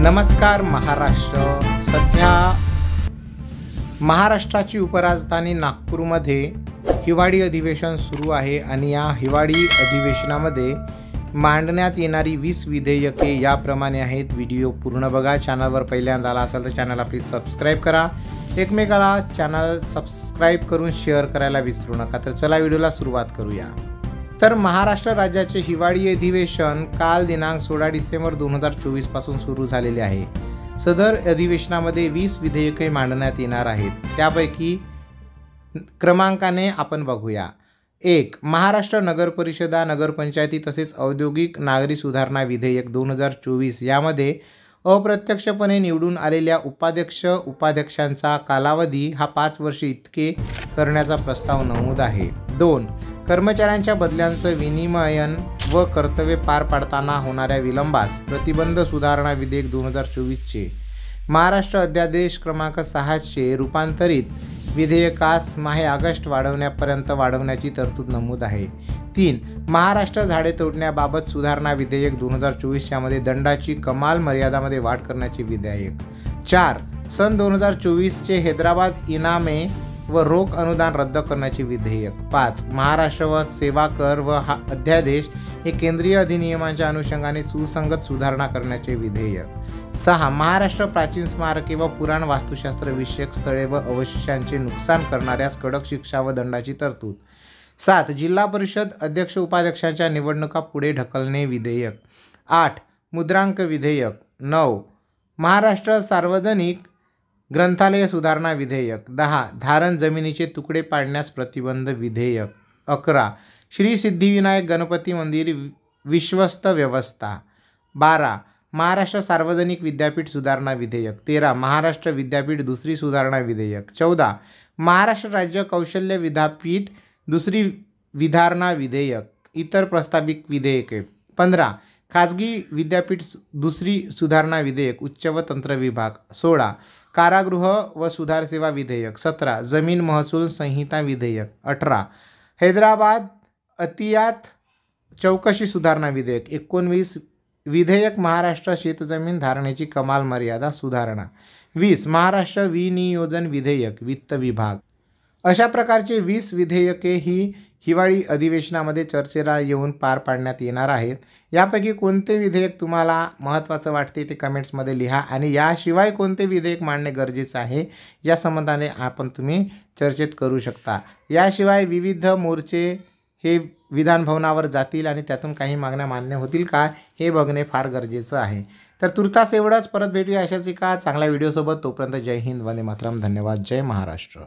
नमस्कार महाराष्ट्र। सध्या महाराष्ट्राची उपराजधानी नागपूरमध्ये हिवाळी अधिवेशन सुरू आहे आणि या हिवाळी अधिवेशनामध्ये मांडण्यात येणारी 20 विधेयके याप्रमाणे आहेत। व्हिडिओ पूर्ण बघा। चॅनलवर पहिल्यांदा आला असाल तर चॅनलला प्लीज सबस्क्राईब करा। एकमेकाला चॅनल सबस्क्राईब करून शेअर करायला विसरू नका। तर चला व्हिडिओला सुरुवात करूया। तर महाराष्ट्र राज्याचे हिवाळी अधिवेशन काल दिनांक 16 डिसेंबर 2024 पासून सुरू झालेले आहे। सदर अधिवेशनामध्ये 20 विधेयके मांडण्यात येणार आहेत। त्यापैकी क्रमांकाने आपण बघूया। 1. महाराष्ट्र नगर परिषदा नगरपंचायती तसेच औद्योगिक नागरी सुधारणा विधेयक 2024 यामध्ये अप्रत्यक्षपणे निवडून आलेल्या उपाध्यक्षांचा कालावधी हा 5 वर्षे इतके करण्याचा प्रस्ताव नमूद आहे। 2. कर्मचाऱ्यांच्या बदल्यांचं विनिमयन व कर्तव्य पार पाडताना होणाऱ्या विलंबास प्रतिबंध सुधारणा विधेयक 2024चे महाराष्ट्र अध्यादेश क्रमांक 600 रूपांतरित विधेयकास माहे ऑगस्ट वाढवण्याची तरतूद नमूद आहे। 3. महाराष्ट्र झाडे तोडण्याबाबत सुधारणा विधेयक 2024 यामध्ये दंडाची कमाल मर्यादामध्ये वाढ करण्याचे विधेयक। 4. सन 2024चे हैदराबाद इनामे व रोख अनुदान रद्द करण्याचे विधेयक। 5. महाराष्ट्र व सेवा कर व हा अध्यादेश हे केंद्रीय अधिनियमांच्या अनुषंगाने सुसंगत सुधारणा करण्याचे विधेयक। 6. महाराष्ट्र प्राचीन स्मारके व पुराण वास्तुशास्त्र विषयक स्थळे व अवशेषांचे नुकसान करणाऱ्यास कडक शिक्षा व दंडाची तरतूद। 7. जिल्हा परिषद अध्यक्ष उपाध्यक्षांच्या निवडणुका पुढे ढकलणे विधेयक। 8. मुद्रांक विधेयक। 9. महाराष्ट्र सार्वजनिक ग्रंथालय सुधारणा विधेयक। 10. धारण जमिनीचे तुकडे पाडण्यास प्रतिबंध विधेयक। 11. श्री सिद्धिविनायक गणपती मंदिर विश्वस्त व्यवस्था। 12. महाराष्ट्र सार्वजनिक विद्यापीठ सुधारणा विधेयक। 13. महाराष्ट्र विद्यापीठ दुसरी सुधारणा विधेयक। 14. महाराष्ट्र राज्य कौशल्य विद्यापीठ दुसरी विधारणा विधेयक इतर प्रस्तावित विधेयके। 15. खाजगी विद्यापीठ दुसरी सुधारणा विधेयक उच्च व तंत्र विभाग। 16. कारागृह व सुधार सेवा विधेयक। 17. जमीन महसूल संहिता विधेयक। 18. हैदराबाद अतियात चौकशी सुधारणा विधेयक। 19. विधेयक महाराष्ट्र शेतजमीन धारणेची कमाल मर्यादा सुधारणा। 20. महाराष्ट्र विनियोजन विधेयक वित्त विभाग। अशा प्रकारचे 20 विधेयके ही हिवाळी अधिवेशनामध्ये चर्चेला येऊन पार पाडण्यात येणार आहेत। यापैकी कोणते विधेयक तुम्हाला महत्त्वाचं वाटते ते कमेंट्समध्ये लिहा आणि याशिवाय कोणते विधेयक मांडणे गरजेचं आहे या संबंधाने तुम्ही चर्चेत करू शकता। याशिवाय विविध मोर्चे हे विधान भवनावर जातील आणि त्यातून काही मागण्या मान्य होतील का हे बघणे फार गरजेचं आहे। तर तुर्तास एवढंच। परत भेटूया अशाच एका चांगल्या व्हिडिओसोबत। तोपर्यंत जय हिंद, वंदे मातरम। धन्यवाद। जय महाराष्ट्र।